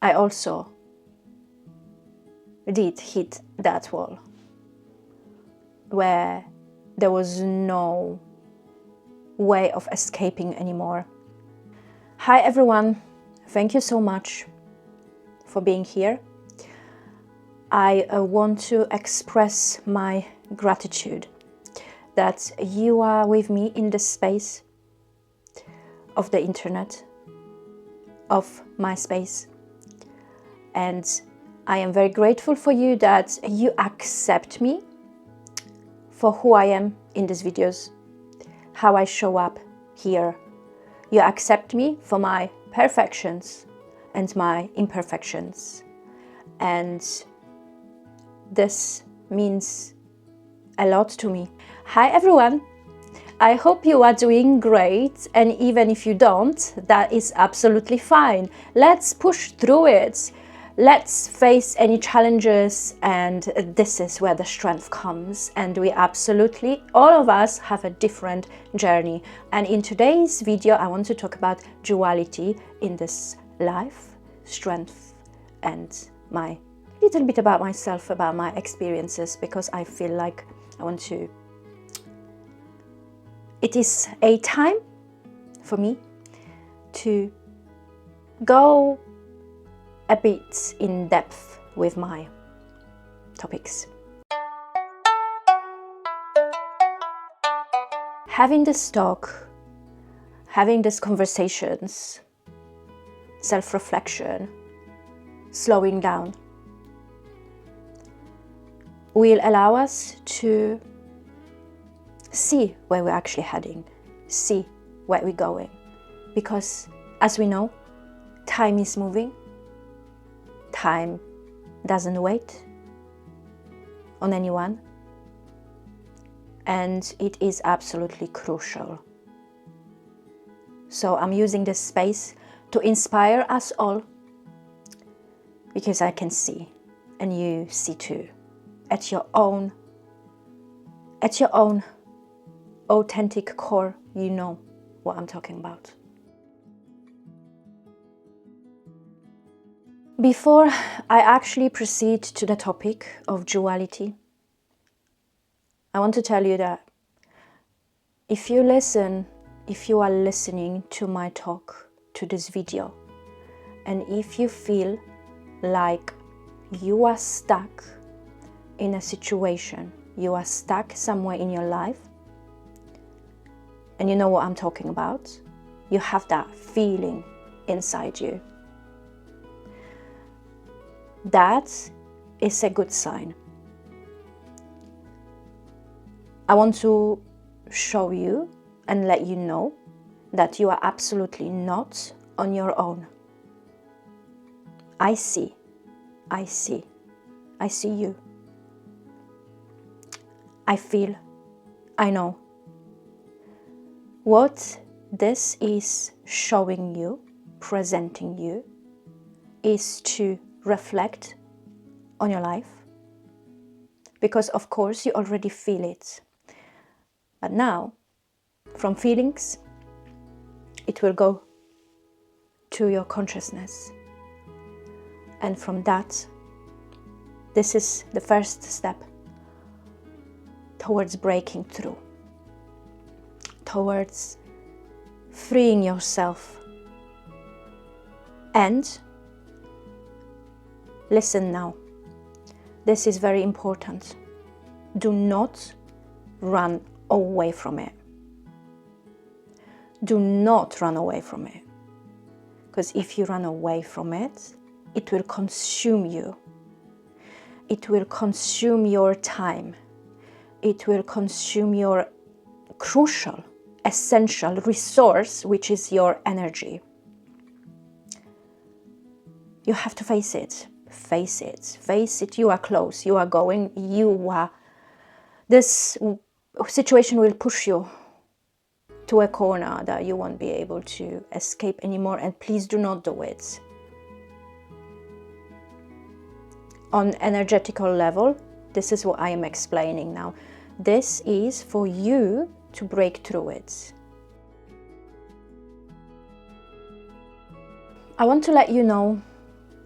I also did hit that wall where there was no way of escaping anymore. Hi everyone, thank you so much for being here. I want to express my gratitude that you are with me in the space of the internet, of my space. And I am very grateful for you that you accept me for who I am in these videos, how I show up here. You accept me for my perfections and my imperfections. And this means a lot to me. Hi everyone, I hope you are doing great, and even if you don't, that is absolutely fine. Let's push through it. Let's face any challenges, and this is where the strength comes. And we absolutely, all of us, have a different journey. And in today's video, I want to talk about duality in this life, strength, and my little bit about myself, about my experiences, because I feel like I want to... It is a time for me to go a bit in depth with my topics. Having this talk, having these conversations, self-reflection, slowing down, will allow us to see where we're actually heading, see where we're going. Because as we know, time is moving. Time doesn't wait on anyone. And it is absolutely crucial. So I'm using this space to inspire us all, because I can see, and you see too, at your own authentic core, you know what I'm talking about. Before I actually proceed to the topic of duality, I want to tell you that if you are listening to my talk, to this video, and if you feel like you are stuck in a situation, you are stuck somewhere in your life, and you know what I'm talking about, you have that feeling inside you, that is a good sign. I want to show you and let you know that you are absolutely not on your own. I see you. I feel, I know. What this is showing you, presenting you, is to reflect on your life. Because of course you already feel it. But now, from feelings, it will go to your consciousness. And from that, this is the first step towards breaking through, towards freeing yourself. And listen now, this is very important. Do not run away from it. Do not run away from it. Because if you run away from it, it will consume you. It will consume your time. It will consume your crucial, essential resource, which is your energy. You have to face it. Face it. Face it. You are close. You are going. This situation will push you to a corner that you won't be able to escape anymore, and please do not do it. On energetical level, this is what I am explaining now. This is for you to break through it. I want to let you know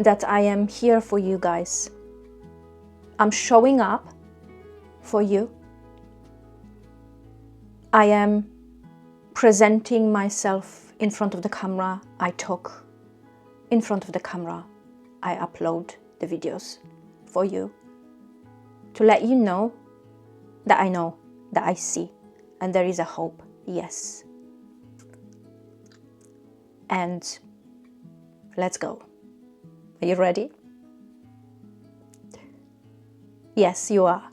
that I am here for you guys. I'm showing up for you. I am presenting myself in front of the camera. I talk in front of the camera. I upload the videos for you to let you know, that I see, and there is a hope, yes. And let's go. Are you ready? Yes, you are.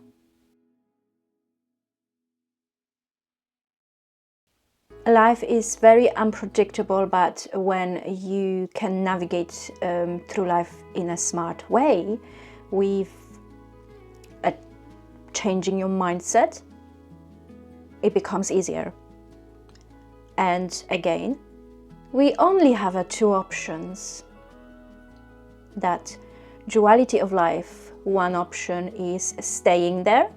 Life is very unpredictable, but when you can navigate through life in a smart way, with changing your mindset, it becomes easier. And again, we only have two options. That duality of life. One option is staying there,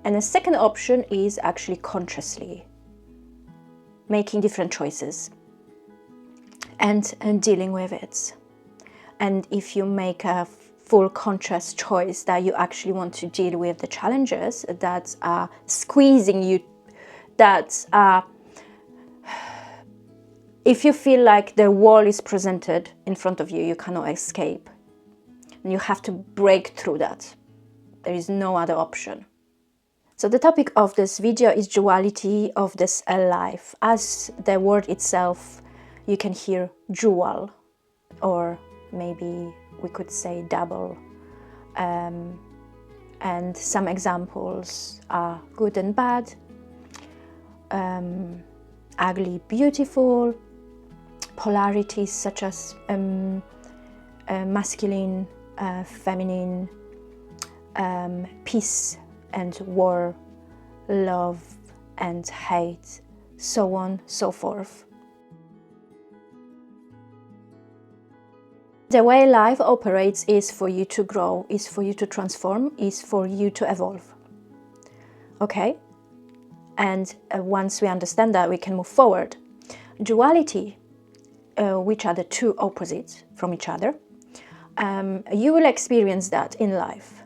and the second option is actually consciously making different choices and dealing with it. And if you make a full conscious choice that you actually want to deal with the challenges that are squeezing you, that are, if you feel like the wall is presented in front of you, you cannot escape. And you have to break through that. There is no other option. So the topic of this video is duality of this life. As the word itself, you can hear dual, or maybe we could say double. And some examples are good and bad, ugly, beautiful, polarities such as masculine, feminine, peace and war, love and hate, so on, so forth. The way life operates is for you to grow, is for you to transform, is for you to evolve. Okay? And once we understand that, we can move forward. Duality, which are the two opposites from each other, you will experience that in life.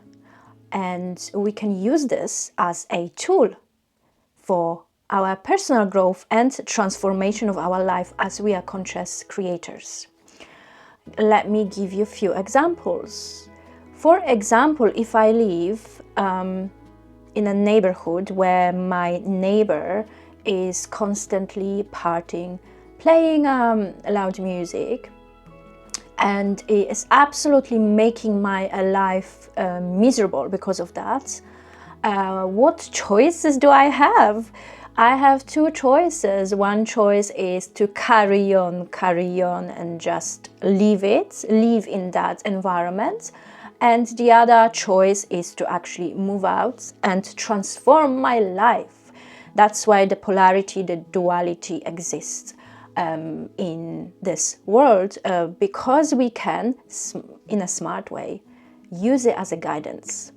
And we can use this as a tool for our personal growth and transformation of our life as we are conscious creators. Let me give you a few examples. For example, if I live in a neighborhood where my neighbor is constantly partying, playing loud music, and it is absolutely making my life miserable because of that, what choices do I have? I have two choices. One choice is to carry on and just live in that environment. And the other choice is to actually move out and transform my life. That's why the polarity, the duality exists in this world, because we can, in a smart way, use it as a guidance.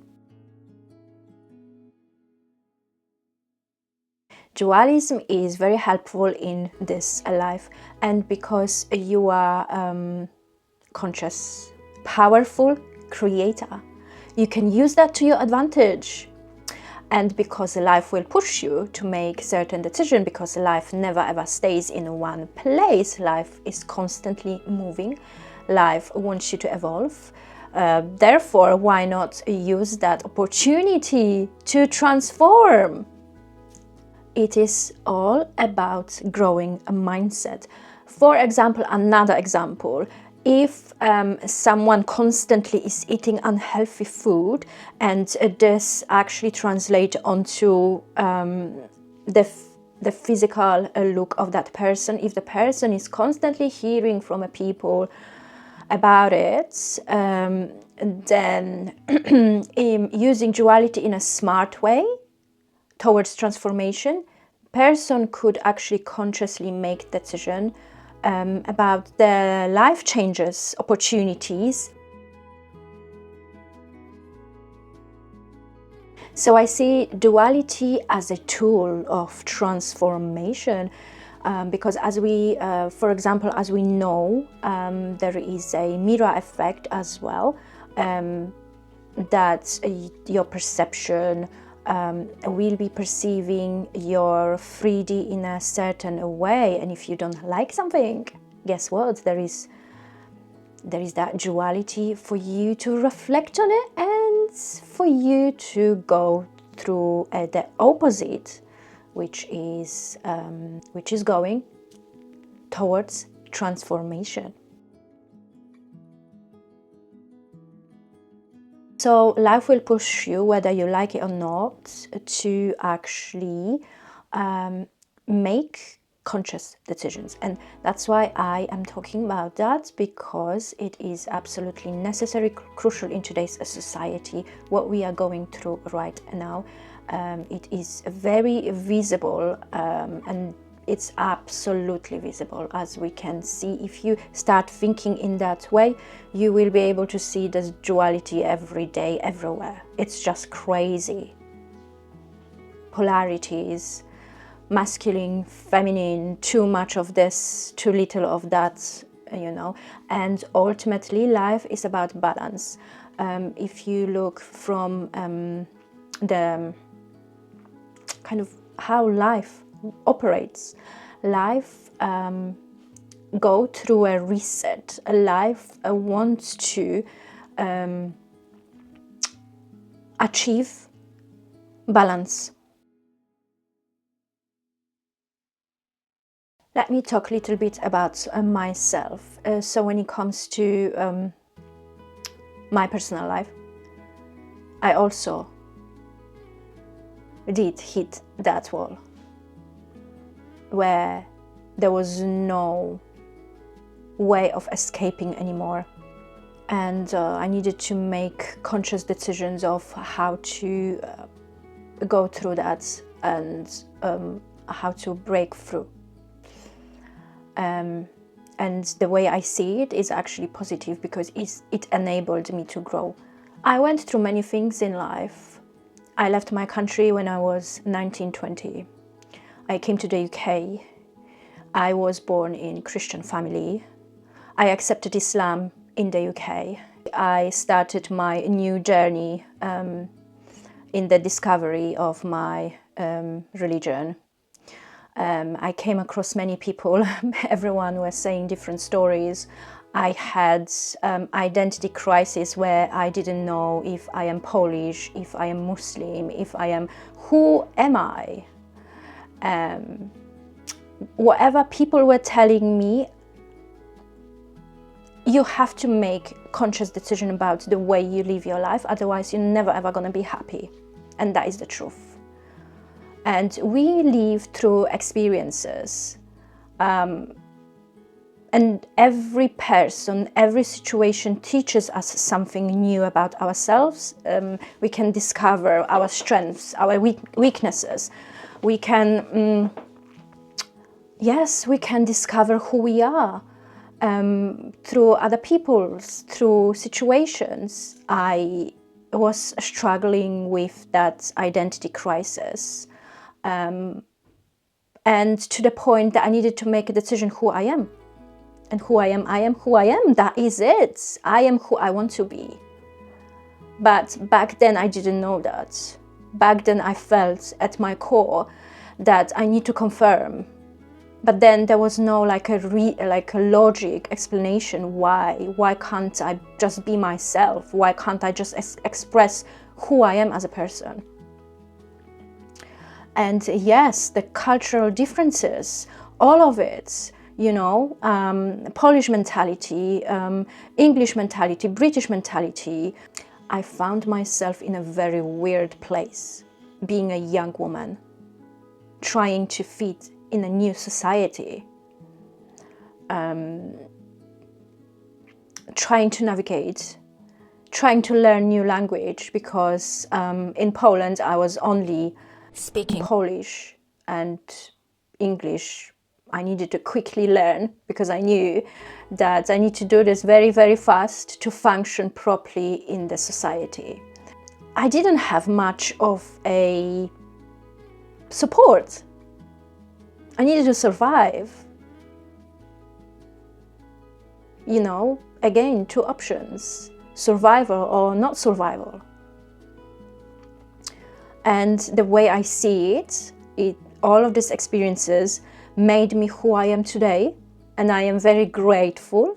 Dualism is very helpful in this life, and because you are conscious, powerful creator, you can use that to your advantage. And because life will push you to make certain decisions, because life never ever stays in one place, life is constantly moving, life wants you to evolve. Therefore, why not use that opportunity to transform? It is all about growing a mindset. For example, another example, if someone constantly is eating unhealthy food, and this actually translates onto the physical look of that person, if the person is constantly hearing from people about it, then using duality in a smart way towards transformation, person could actually consciously make decision about the life changes, opportunities. So I see duality as a tool of transformation. Because as we, for example, as we know, there is a mirror effect as well, that your perception will be perceiving your 3D in a certain way, and if you don't like something, guess what? There is that duality for you to reflect on it and for you to go through the opposite, which is going towards transformation. So life will push you, whether you like it or not, to actually make conscious decisions. And that's why I am talking about that, because it is absolutely necessary, crucial in today's society, what we are going through right now. It is very visible, and it's absolutely visible, as we can see. If you start thinking in that way, you will be able to see this duality every day, everywhere. It's just crazy. Polarities, masculine, feminine, too much of this, too little of that, you know. And ultimately, life is about balance. If you look from the kind of how life operates, life go through a reset. Life wants to achieve balance. Let me talk a little bit about myself. So when it comes to my personal life, I also did hit that wall where there was no way of escaping anymore. And I needed to make conscious decisions of how to go through that and how to break through. And the way I see it is actually positive, because it enabled me to grow. I went through many things in life. I left my country when I was 19, 20. I came to the UK. I was born in a Christian family. I accepted Islam in the UK. I started my new journey in the discovery of my religion. I came across many people. Everyone was saying different stories. I had identity crisis where I didn't know if I am Polish, if I am Muslim, who am I? Whatever people were telling me, you have to make conscious decision about the way you live your life, otherwise you're never ever going to be happy. And that is the truth. And we live through experiences. And every person, every situation teaches us something new about ourselves. We can discover our strengths, our weaknesses. We can, we can discover who we are through other people's, through situations. I was struggling with that identity crisis. And to the point that I needed to make a decision who I am. And who I am who I am. That is it. I am who I want to be. But back then I didn't know that. Back then I felt at my core that I need to confirm. But then there was no like a logic explanation why. Why can't I just be myself? Why can't I just express who I am as a person? And yes, the cultural differences, all of it, you know, Polish mentality, English mentality, British mentality. I found myself in a very weird place, being a young woman, trying to fit in a new society, trying to navigate, trying to learn new language, because in Poland I was only speaking Polish and English. I needed to quickly learn, because I knew that I need to do this very, very fast to function properly in the society. I didn't have much of a support. I needed to survive. You know, again, two options, survival or not survival. And the way I see it, all of these experiences made me who I am today. And I am very grateful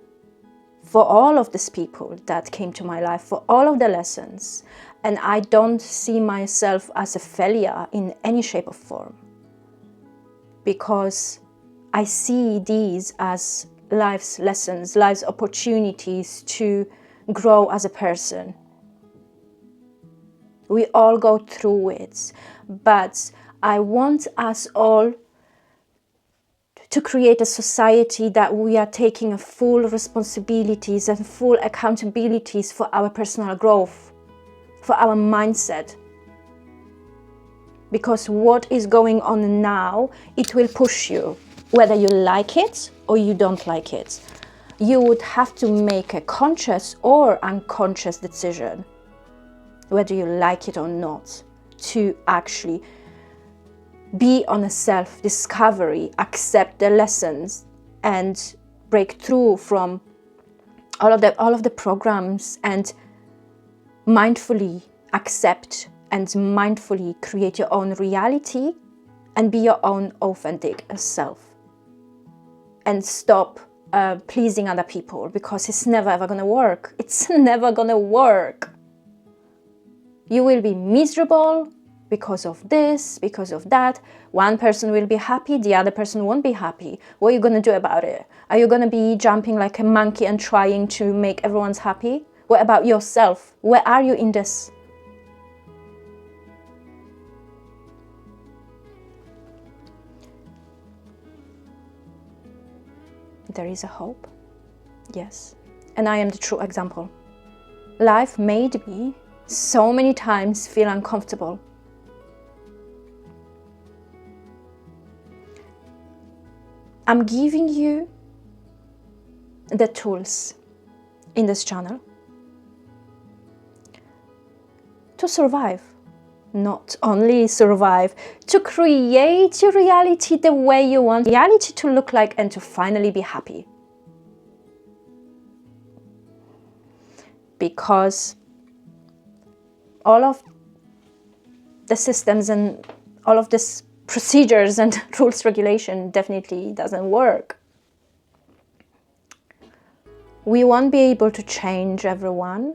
for all of these people that came to my life, for all of the lessons. And I don't see myself as a failure in any shape or form, because I see these as life's lessons, life's opportunities to grow as a person. We all go through it, but I want us all to create a society that we are taking a full responsibilities and full accountabilities for our personal growth, for our mindset. Because what is going on now, it will push you, whether you like it or you don't like it. You would have to make a conscious or unconscious decision, whether you like it or not, to actually be on a self-discovery, accept the lessons, and break through from all of the programs, and mindfully accept and mindfully create your own reality and be your own authentic self. And stop pleasing other people, because it's never ever gonna work. It's never gonna work. You will be miserable because of this, because of that. One person will be happy, the other person won't be happy. What are you gonna do about it? Are you gonna be jumping like a monkey and trying to make everyone's happy? What about yourself? Where are you in this? There is a hope, yes. And I am the true example. Life made me so many times feel uncomfortable. I'm giving you the tools in this channel to survive. Not only survive, to create your reality the way you want reality to look like, and to finally be happy. Because all of the systems and all of this procedures and rules regulation definitely doesn't work. We won't be able to change everyone,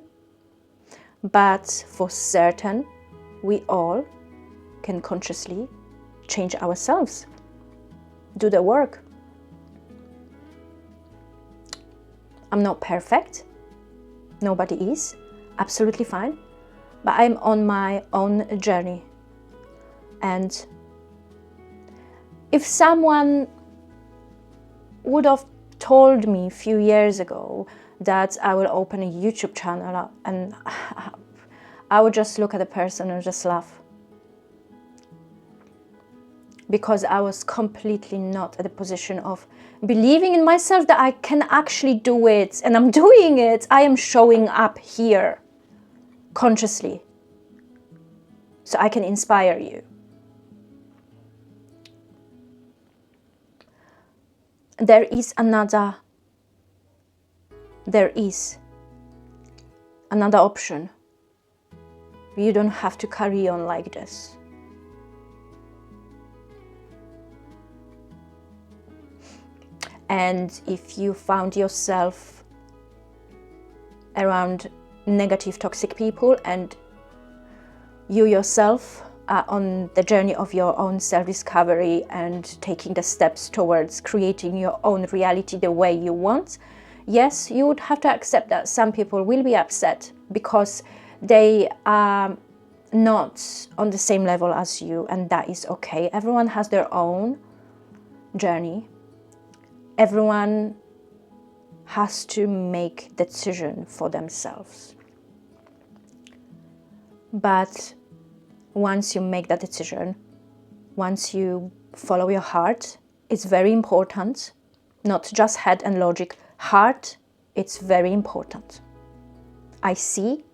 but for certain, we all can consciously change ourselves, do the work. I'm not perfect, nobody is, absolutely fine, but I'm on my own journey. And if someone would have told me a few years ago that I will open a YouTube channel, and I would just look at the person and just laugh. Because I was completely not at the position of believing in myself that I can actually do it. And I'm doing it. I am showing up here consciously, so I can inspire you. There is another option. You don't have to carry on like this. And if you found yourself around negative, toxic people, and you yourself are on the journey of your own self-discovery and taking the steps towards creating your own reality the way you want, yes, you would have to accept that some people will be upset because they are not on the same level as you, and that is okay. Everyone has their own journey. Everyone has to make the decision for themselves. But once you make that decision, once you follow your heart, it's very important, not just head and logic, heart, it's very important. I see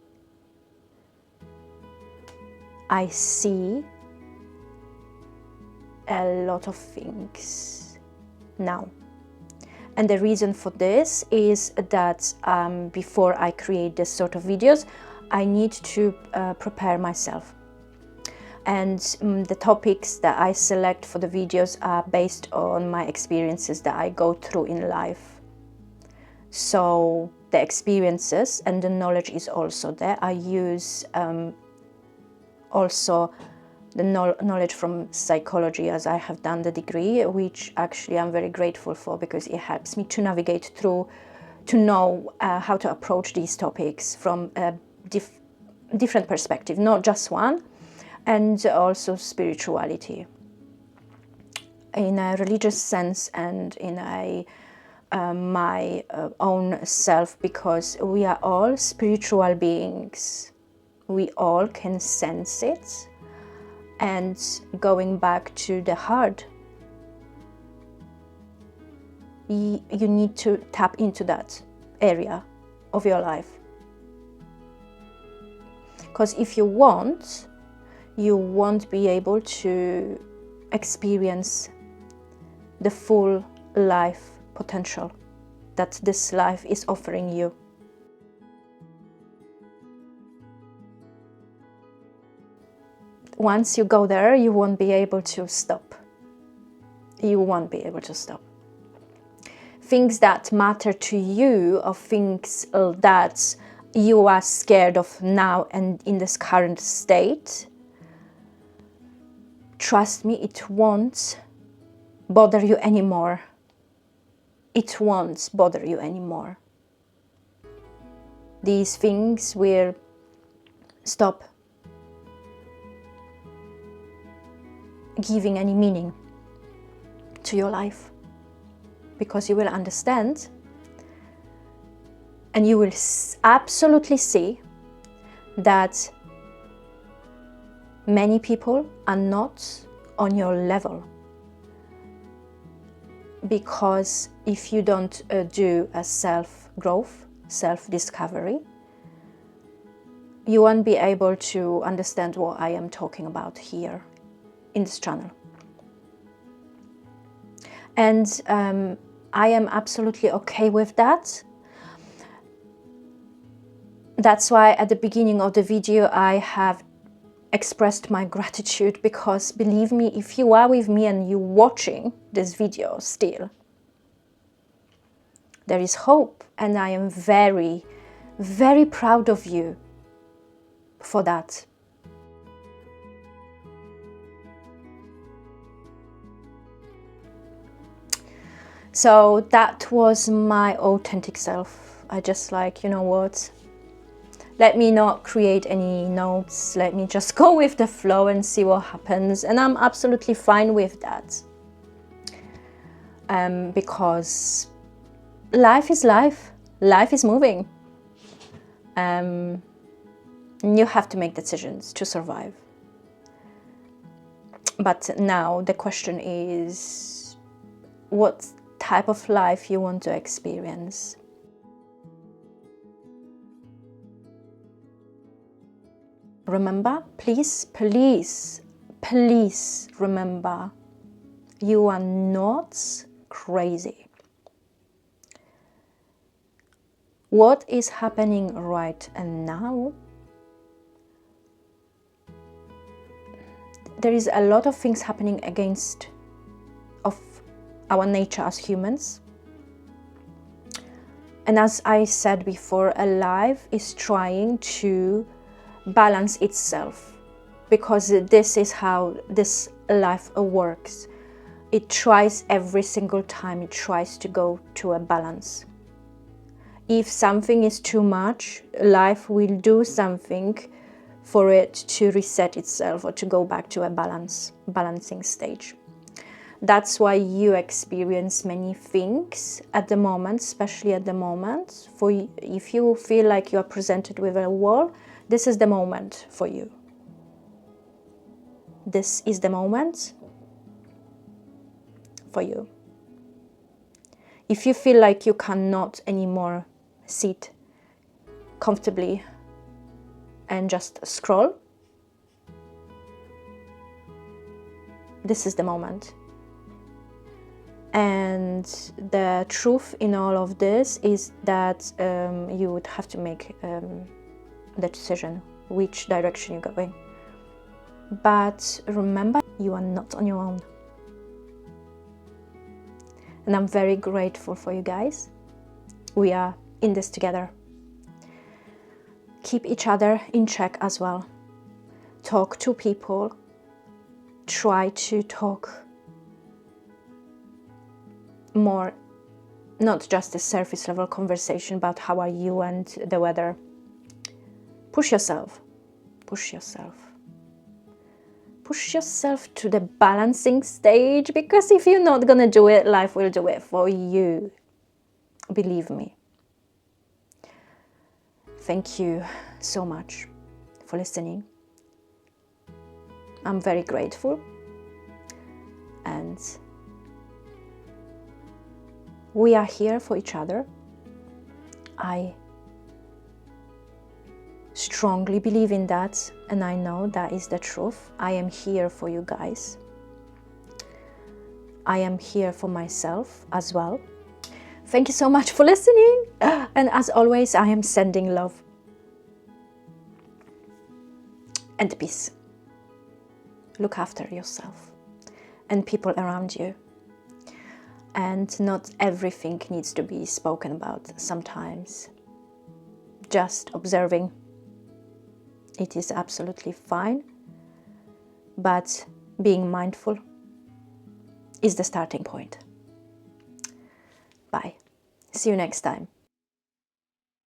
a lot of things now. And the reason for this is that before I create this sort of videos, I need to prepare myself. And the topics that I select for the videos are based on my experiences that I go through in life. So the experiences and the knowledge is also there. I use also the knowledge from psychology, as I have done the degree, which actually I'm very grateful for, because it helps me to navigate through, to know how to approach these topics from a different perspective, not just one, and also spirituality in a religious sense and in a my own self, because we are all spiritual beings. We all can sense it. And going back to the heart, you need to tap into that area of your life. Because if you won't be able to experience the full life potential that this life is offering you. Once you go there, you won't be able to stop. You won't be able to stop. Things that matter to you, or things that you are scared of now and in this current state, trust me, it won't bother you anymore. It won't bother you anymore. These things will stop giving any meaning to your life, because you will understand and you will absolutely see that many people are not on your level. Because if you don't do a self-growth, self-discovery, you won't be able to understand what I am talking about here in this channel. And I am absolutely okay with that. That's why at the beginning of the video I have expressed my gratitude, because believe me, if you are with me and you're watching this video still, there is hope, and I am very, very proud of you for that. So that was my authentic self. I just like, you know what? Let me not create any notes. Let me just go with the flow and see what happens. And I'm absolutely fine with that. Because life is life. Life is moving. You have to make decisions to survive. But now the question is, what type of life you want to experience? Remember, please, please, please remember, you are not crazy. What is happening right now? There is a lot of things happening against of our nature as humans. And as I said before, a life is trying to balance itself, because this is how this life works. It tries every single time, it tries to go to a balance. If something is too much, life will do something for it to reset itself or to go back to a balancing stage. That's why you experience many things at the moment, especially at the moment. If you feel like you are presented with a wall, this is the moment for you. This is the moment for you. If you feel like you cannot anymore sit comfortably and just scroll, this is the moment. And the truth in all of this is that you would have to make the decision which direction you're going. But remember, you are not on your own. And I'm very grateful for you guys. We are in this together. Keep each other in check as well. Talk to people. Try to talk more, not just a surface level conversation about how are you and the weather. Push yourself. Push yourself. Push yourself to the balancing stage, because if you're not gonna do it, life will do it for you. Believe me. Thank you so much for listening. I'm very grateful, and we are here for each other. I strongly believe in that, and I know that is the truth. I am here for you guys. I am here for myself as well. Thank you so much for listening, and as always, I am sending love and peace. Look after yourself and people around you. And not everything needs to be spoken about. Sometimes just observing, it is absolutely fine, but being mindful is the starting point. Bye. See you next time.